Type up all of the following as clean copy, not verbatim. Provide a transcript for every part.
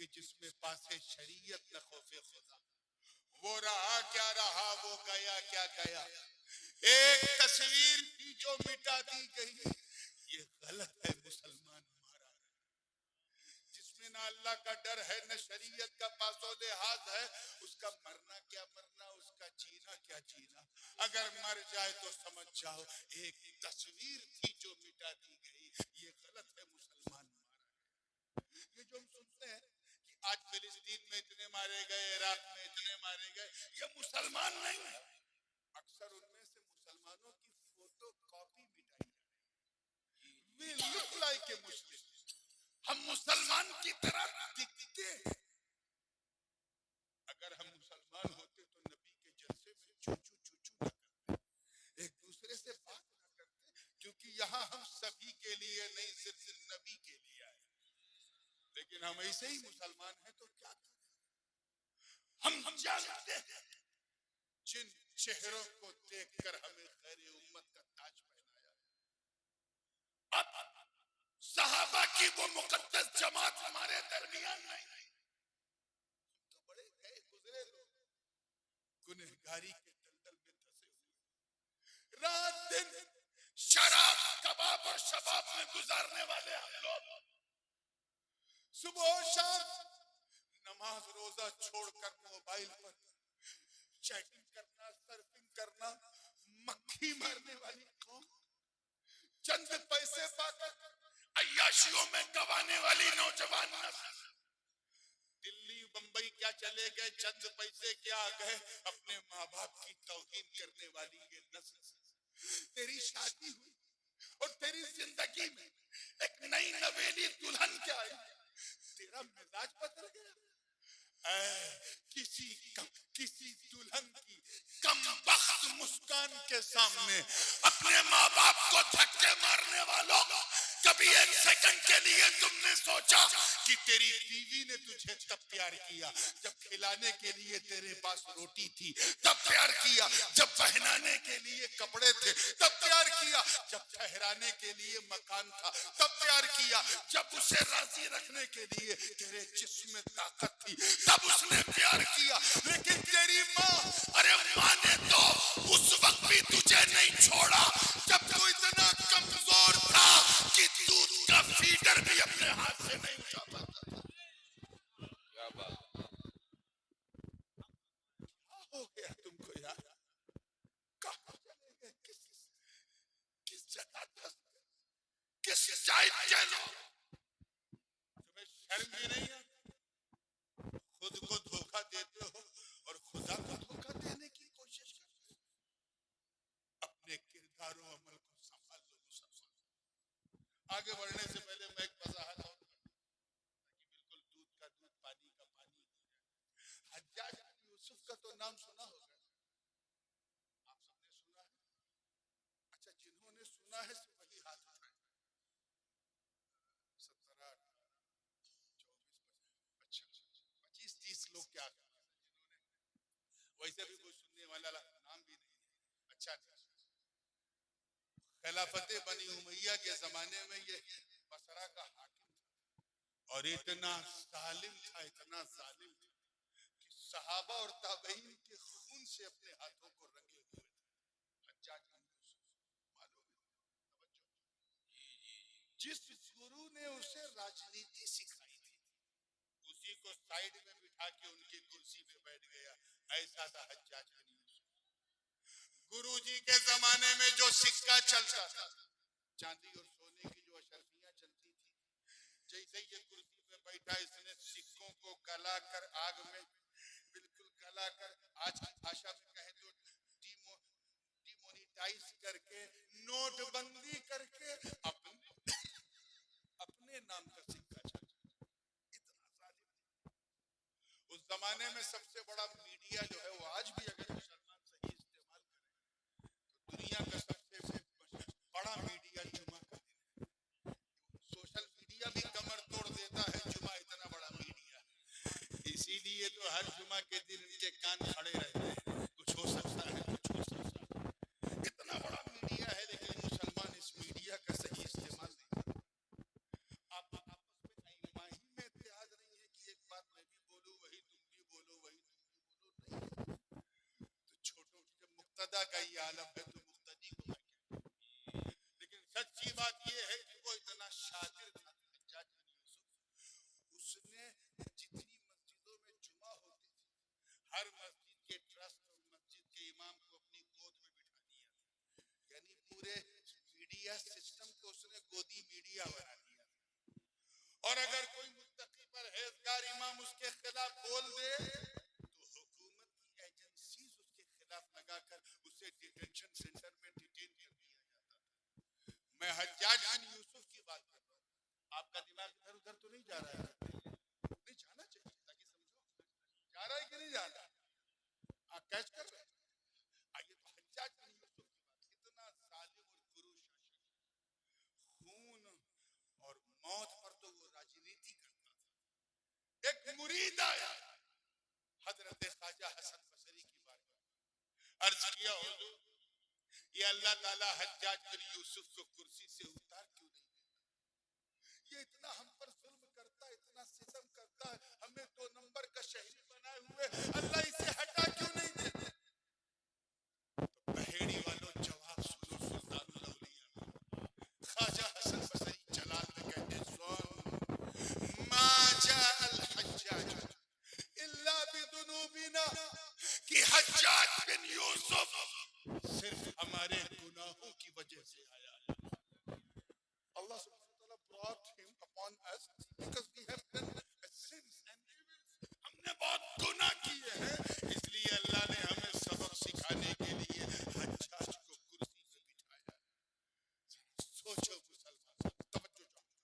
कि जिसमें पासे शरीयत न खौफे खुदा। वो रहा क्या रहा, वो गया क्या गया। एक तस्वीर थी जो मिटा दी गई। ये गलत है, मुसलमान मारा जिसमें ना अल्लाह का डर है न शरीयत का पासोले हाथ है, उसका मरना क्या मरना, उसका जीना क्या जीना। अगर मर जाए तो समझ जाओ एक तस्वीर थी जो मिटा दी गई। ये गलत है, मुसलमान मारा। ये जो हम सुनते हैं कि आज फिलिस्तीन में इतने मारे गए, इराक में इतने मारे गए, ये मुसलमान नहीं है। अक्सर उनमें से मुसलमानों की फोटो कॉपी मिटाई जाती है। We look like a Muslim। हम मुसलमान की तरह दिखते। अगर हम मुसलमान होते तो नबी के जलसे में चूचू चूचू ना करते, एक दूसरे से बात ना करते, क्योंकि यहाँ हम सभी के लिए नहीं, सिर्फ नबी के लिए आए। लेकिन हम ऐसे ही मुसलमान हैं तो क्या करें। हम जानते हैं जिन चेहरों को देखकर हमें खैर उम्मत का ताज पहनाया। अब सहाबा की वो मुकद्दस जमात हमारे दरमियान नहीं। तो बड़े गए गुजरे लोग गुनहगारी के दलदल में धंसे हुए, रात दिन शराब कबाब और शबाब में गुजारने वाले हम लोग। सुबह शाम नमाज रोजा छोड़कर मोबाइल पर चैटिंग करना, सर्फिंग करना, मक्खी मारने वाली कौम। चंद पैसे पाकर अय्याशियों में गवाने वाली नौजवान नस्ल। दिल्ली बंबई क्या चले गए, चंद पैसे क्या आ गए, अपने माँ बाप की तौहीन करने वाली ये नस्ल। तेरी शादी हुई और तेरी जिंदगी में एक नई नवेली दुल्हन क्या आई, तेरा मिजाज बदल गया। किसी दुल्हन की कमबख्त मुस्कान के सामने अपने माँ बाप को धक्के मारने वालों, कभी एक सेकंड के लिए तुमने सोचा कि तेरी बीवी ने तुझे तब प्यार किया जब खिलाने के लिए तेरे पास रोटी थी, तब प्यार किया जब पहनाने के लिए कपड़े थे, तब प्यार किया जब ठहराने के लिए मकान था, तब प्यार किया जब उसे राजी रखने के लिए तेरे जिस्म में ताकत थी, तब उसने प्यार किया। लेकिन तेरी माँ, अरे माँ ने तो उस वक्त भी तुझे नहीं छोड़ा जब तू इतना कमजोर था कि दूध का फीडर भी अपने हाथ से नहीं उठा पाता। क्या बात, क्या हो गया तुमको यार, कहाँ चले गए, किस जगह था, किस जाइत के लोग। तुम्हें शर्म भी नहीं है, खुद को धोखा देते हो और खुदा को धोखा देने की कोशिश करते हो। अपने किरदारों अमल को संभाल लो मुसलमान। आगे बढ़ने से पहले मैं एक वजाहत और ताकि बिल्कुल दूध का दूध पानी का पानी हो जाए। हज्जाज बिन यूसुफ का तो नाम सुना होगा, आप सबने सुना है? अच्छा, जिन्होंने सुना है वही हाथ उठाए। 17, 24, अच्छा 25-30 लोग क्या करते हैं जिन्होंने, वैसे भी कोई सुनने वाला नाम भी नहीं है। अच्छा, खिलाफत बनी उमैया के जमाने में ये बसरा का हाकिम था और इतना जालिम था, इतना जालिम था कि सहाबा और ताबईन के खून से अपने हाथों को रंगे हुए थे। हज्जाज बिन यूसुफ, मालूम है, जिस गुरु ने उसे राजनीति सिखाई थी उसी को साइड में बिठा के उनकी कुर्सी पे बैठ गया। ऐसा था हज्जाज बिन यूसुफ। गुरुजी के जमाने में जो सिक्का चलता था, चांदी और सोने की जो अशर्फियां चलती थी, जैसे ये कुर्सी पे बैठा इसने सिक्कों को गलाकर आग में बिल्कुल गलाकर, आज की भाषा में कहे तो डिमोनेटाइज करके, नोटबंदी करके अपने नाम का सिक्का चलता। इतना जालिम। उस जमाने में सबसे बड़ा मीडिया जो है वो आज भी अगर मुसलमान सही इस्तेमाल करें तो दुनिया का सबसे बड़ा मीडिया जुमा का दिन है। सोशल मीडिया भी कमर तोड़ देता है, जुमा इतना बड़ा मीडिया है। इसीलिए तो हर जुमा के दिन इनके कान खड़े रहते हैं, कुछ हो सकता है, कुछ हो सकता है। इतना बड़ा मीडिया है लेकिन मुसलमान इस मीडिया का सही इस्तेमाल नहीं। आप आपस में इमाही में इत्तेहाद नहीं है कि एक बार मुक्तदा का ही आलम है तो मुक्तदी को मैं क्या। लेकिन सच्ची बात यह है कि वो इतना शातिर था हज्जाज बिन यूसुफ, उसने जितनी मस्जिदों में जुमा होती थी हर मस्जिद के ट्रस्ट और मस्जिद के इमाम को अपनी गोद में बिठा दिया था। यानी पूरे मीडिया सिस्टम को उसने गोदी मीडिया बना दिया। और अगर कोई मुत्तकी परहेजगार इमाम उसके खिलाफ बोल दे तो हुकूमत की एजेंसीज उसके खिलाफ लगाकर उसे डिटेंशन सेंटर में डिटेन कर दिया जाता था। मैं हज्जाज बिन यूसुफ की बात कर रहा हूँ। आपका दिमाग इधर उधर तो नहीं जा रहा है? नहीं जाना चाहिए ताकि समझो जा रहा है कि नहीं जा रहा। आप कैच कर रहे हैं। आइए तो हज्जाज बिन यूसुफ की बात, इतना जालिम और क्रूर शासक, खून और मौत पर तो वो राजनीति करता था। एक मुरीद आया हजरत ख्वाजा हसन बसरी की बात, अर्ज किया हुजूर ये अल्लाह ताला हज्जाज बिन यूसुफ को कुर्सी से उतार क्यों नहीं देता? ये इतना हम पर जुल्म करता है, इतना सितम करता है, हमें 2 नंबर का शहरी बनाए हुए, अल्लाह इसे हटा क्यों नहीं देता? तो बहेड़ी वालों जवाब सुनो सुल्तानुल औलिया ख्वाजा हसन बसरी जलाल में कहते सुन मा जाअल हज्जाज इल्ला बिदुनूबिना कि हज्जाज बिन यूसुफ सिर्फ हमारे गुनाहों की वजह से आया है। Allah subhanahu wa ta'ala brought him upon us because we have done sins and evils. हमने बहुत गुनाह किए हैं, इसलिए अल्लाह ने हमें सबक सिखाने के लिए हज्जाज को कुर्सी पे बिठाया। सोचो मुसलमान, तवज्जो चाहूंगा,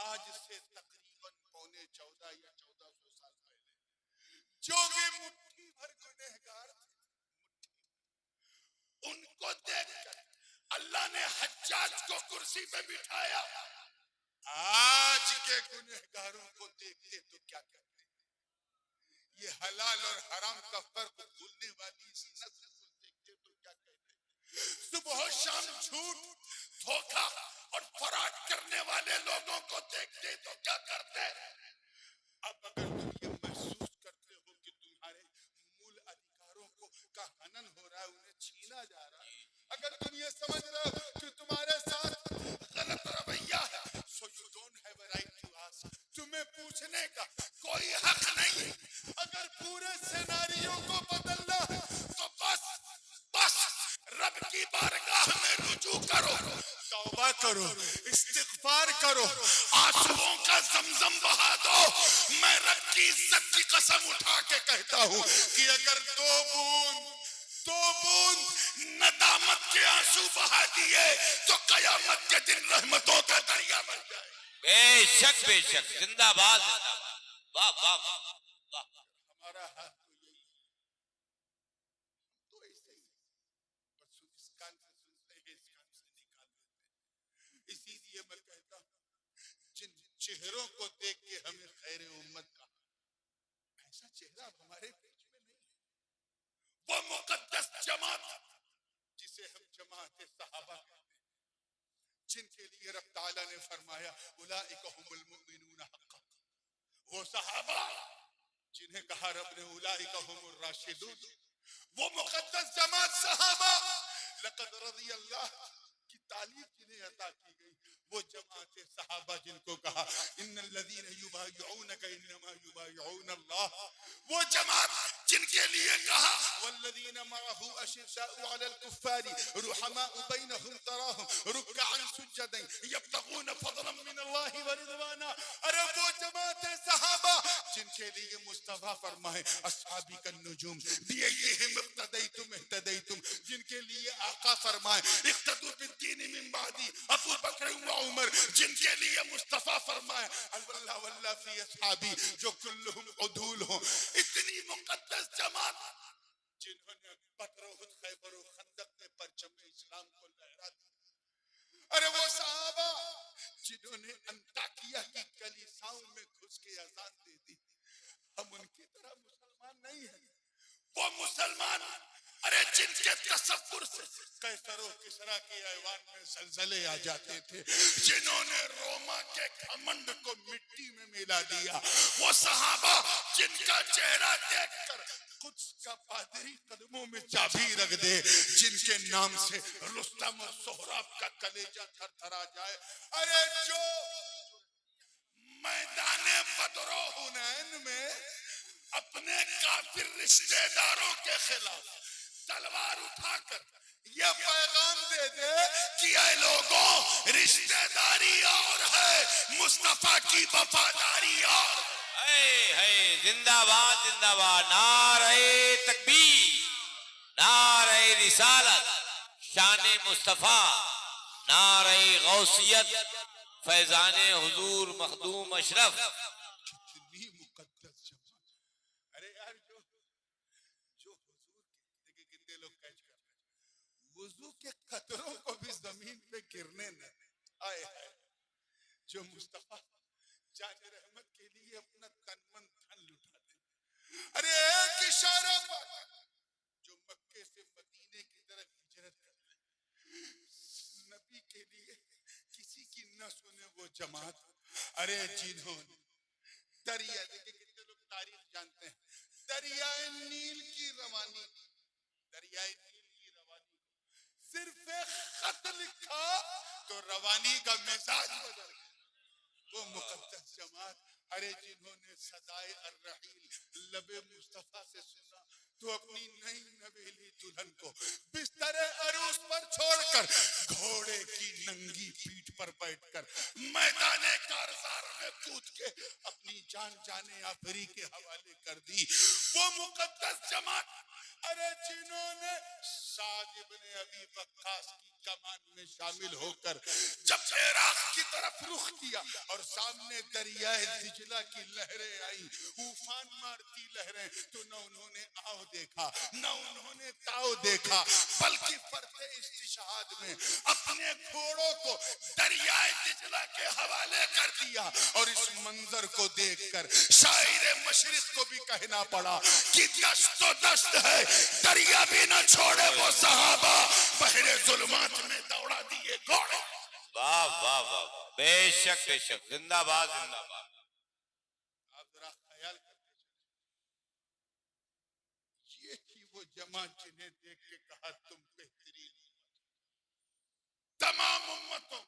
आज से तकरीबन पौने 14 या 1400 साल पहले जो भी मुट्ठी भर गुनहगार थे, उनको देखकर अल्लाह ने हज्जाज को कुर्सी पे बिठाया। आज के गुनहगारों को देखते तो क्या कहते हैं? ये हलाल और हराम का फर्क भूलने वाली इस नस्ल को देखते तो क्या कहते हैं? सुबह शाम झूठ, धोखा और फराड करने वाले लोगों को देखते तो क्या करते? अब अगर तुम ये महसूस करते हो कि तुम्हारे मूल अधिकारों को का हनन हो रहा है, उन्हें छीना जा रहा है, अगर तुम ये समझ रहे हो कि तुम्हारे साथ गलत रवैया है, so you don't have a right to ask, तुम्हें पूछने का कोई हक नहीं। अगर पूरे सिनेरियो को बदलना है तो बस रब की बारगाह में रुजू करो, तौबा करो, इस्तिग़फ़ार करो, आंसुओं का ज़मज़म बहा दो। मैं रब की इज्जत की कसम उठा के कहता हूँ कि अगर 2 बूंद नदामत के आंसू बहा दिए तो कयामत के दिन रहमतों का दरिया बन जाए। बेशक बेशक, जिंदाबाद जिंदाबाद, वाह वाह वाह। हमारा हाथ तो यही तो ऐसे ही बस इस कान से सुनते हैं, इस कान से निकाल देते हैं। इसीलिए मैं कहता हूँ जिन चेहरों को देख के हमें खैर उम्मत का, ऐसा चेहरा हमारे बीच में नहीं। वो मुकद्दस जमात जिसे हम जमात सहाबा कहते हैं, जिनके लिए रब ताला ने फरमाया उलाइका हुमुल मुमिनून हक़्क़न, वो सहाबा जिन्हें कहा रब ने उलाइका हुमुर राशिदून, वो मुकद्दस जमात सहाबा लक़द रज़ियल्लाहु की तालीफ जिन्हें अता की गई, वो जमात सहाबा जिनको कहा इन्नल लज़ीना युबायिऊनका इन्नमा युबायिऊन अल्लाह, वो जमात जिनके लिए कहा वल्लज़ीना मअहू अशिद्दाउ अलल कुफ़्फ़ारी रुहमाउ बैनहुम तराहुम रुक्अन सुज्जदन यब्तगून फज़लन मिनल्लाहि व रिज़वाना। अरे वो जमात सहाबा जिनके लिए मुस्तफा फरमाए अस्हाबी कन नुजूम बिअय्यिहिम इक़्तदैतुम इह्तदैतुम, जिनके लिए आका फरमाए इक़्तदू बिद्दीन मिन बादी अबू बकर व उमर, जिनके लिए मुस्तफा फरमाए अल्लाह वल्ला फी अस्हाबी जो कुल्लुहुम उदूल हो। इतनी मुकद्दस जमात जिन्होंने बदर उहद खैबर और खंदक में परचम इस्लाम को लहरा दिया। अरे वो सहाबा जिन्होंने अंताकिया की कलीसियाओं में घुस के अज़ान दे दी। हम उनकी तरह मुसलमान नहीं है, वो मुसलमान अरे जिनके तसव्वुर से कैसर और किसरा के ऐवान में ज़लज़ले आ जाते थे, जिन्होंने रोमा के घमंड को मिट्टी में मिला दिया, वो सहाबा जिनका चेहरा देखकर कुद्स का पादरी कदमों में चाबी रख दे, जिनके नाम से रुस्तम और सोहराब का कलेजा थरथरा जाए। अरे जो मैदाने बदरो हुनैन में अपने काफिर रिश्तेदारों के खिलाफ तलवार उठाकर यह पैगाम दे दे कि ऐ लोगों, रिश्तेदारी और है, मुस्तफा की वफादारी और है। जिंदाबाद जिंदाबाद, नारे तकबीर, नारे रिसालत, शान मुस्तफा, नारे गौसियत, फैजाने हुजूर मखदूम अशरफ। कितनी मुकद्दस जमात। अरे यार, जो जो हुजूर के, देखिए कितने लोग कैच कर रहे हैं, वुजू के कतरों को भी जमीन पे गिरने न आए हैं, जो मुस्तफा जान रहमत के लिए अपना तन मन धन लुटा दे। अरे एक इशारा पर जो मक्के से मदीने की तरफ हिजरत कर ले, नबी के लिए किसी की न सुने वो जमात। अरे जिन्होंने दरिया, देखिए कितने लोग तारीख जानते हैं, दरियाए नील की रवानी, दरियाए नील की रवानी सिर्फ एक खत लिखा तो रवानी का मिजाज बदल गया, वो मुकद्दस जमात। अरे जिन्होंने सदाए अर्रहील लबे मुस्तफा से सुना तो अपनी नई नवेली दुल्हन को बिस्तरे अरूस पर छोड़कर घोड़े की नंगी पीठ पर बैठकर मैदाने कारज़ार में कूद के अपनी जान जाने आफरी के हवाले कर दी, वो मुकद्दस जमात। अरे जिन्होंने साद इब्ने अबी वक्कास की कमान में शामिल होकर जब इराक की तरफ रुख किया और सामने दरियाए दिजला की लहरें आई, उफान मारती लहरें, तो न उन्होंने आओ देखा न उन्होंने ताओ देखा, बल्कि फरते इस्तिशहाद में अपने घोड़ों को दरियाए दिजला के हवाले कर दिया। और इस मंजर को देखकर शायर मशरिक को भी कहना पड़ा कि दस्त तो दस्त है, दरिया भी न छोड़े वो सहाबा, बहरे जुल्मात में दौड़ा दिए घोड़े। वाह वाह वाह, बेशक बेशक, जिंदाबाद जिंदाबाद। आप जरा ख्याल करके ये थी वो जमात जिन्हें देख के कहा तुम बेहतरीन तमाम उम्मतों,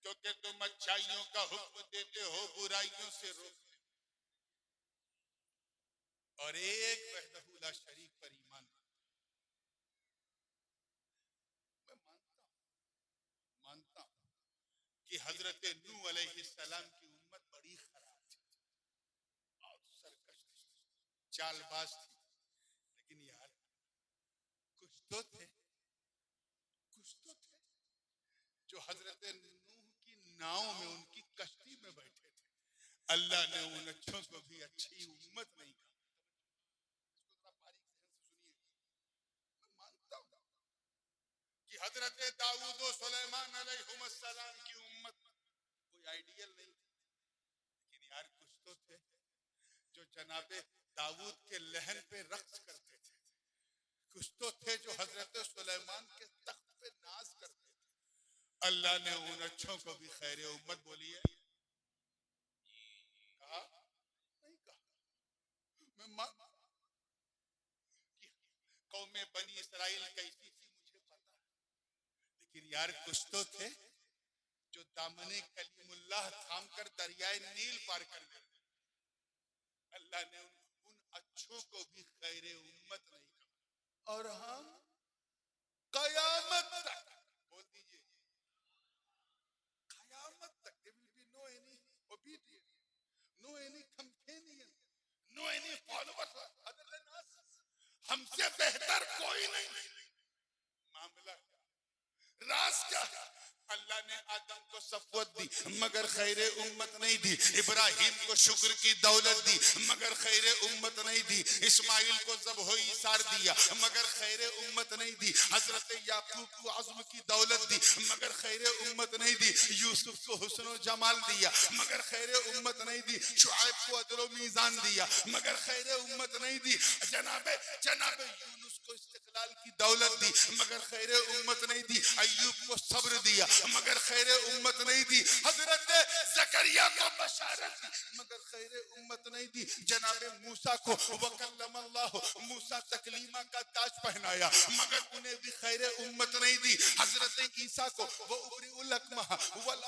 क्योंकि तुम अच्छाइयों का हुक्म देते हो, बुराइयों से रोकते हो, और एक वहदहू ला शरीक पर ईमान। मैं मानता हूं कि हजरत नूह अलैहिस्सलाम की उम्मत बड़ी खराब थी और सरकश थी, चालबाज थी, लेकिन यार कुछ तो थे जो हजरत नूह की नाव में, उनकी कश्ती में बैठे थे। अल्लाह ने उन अच्छों को भी अच्छी उम्मत नहीं कहा। मैं मानता हूं कि हजरत दाऊद और सुलेमान अलैहिस्सलाम की उम्मत कोई आइडियल नहीं थी, लेकिन यार कुछ तो थे जो जनाबे दाऊद के लहन पे रक्स करते थे, कुछ तो थे जो हजरत सुलेमान के तख्त पे नाज करते थे। अल्लाह ने उन अच्छों को भी खैर उम्मत बोलिए, कहा नहीं कहा। मैं कौमे बनी इसराइल कैसी थी मुझे पता है, लेकिन यार कुछ तो थे जो दामने कलीमुल्लाह थाम कर दरियाए नील पार कर गए। अल्लाह ने उन अच्छों को भी खैर उम्मत नहीं कहा। और हम कयामत तक, बोल दीजिए, कयामत तक there will be no any obedience, no any companion, no any followers other than us. हमसे बेहतर कोई नहीं। मामला राज क्या? अल्लाह ने आदम को सफवत दी मगर खैर उम्मत नहीं दी, इब्राहिम को शुक्र की दौलत दी मगर खैर उम्मत नहीं दी, इस्माइल को ज़ब्ह ईसार दिया मगर खैर उम्मत नहीं दी, हजरत याकूब को अज़्म की दौलत दी मगर खैर उम्मत नहीं दी, यूसुफ को हुस्न व जमाल दिया मगर खैर उम्मत नहीं दी, शुआइब को अदल व मीज़ान दिया मगर खैर उम्मत नहीं दी, जनाबे यूनुस को इस्तिकलाल की दौलत दी मगर खैर उम्मत नहीं दी। अय्यूब को सब्र दिया मगर खैर उम्मत नहीं दी। हजरत ज़करिया को बशारत दी मगर खैर उम्मत नहीं दी। जनाबे मूसा को वकल्लमल्लाह मूसा तकलीमा का ताज पहनाया मगर उन्हें भी खैर उम्मत नहीं दी। हजरत ईसा को वो उबरीउल अकमह वल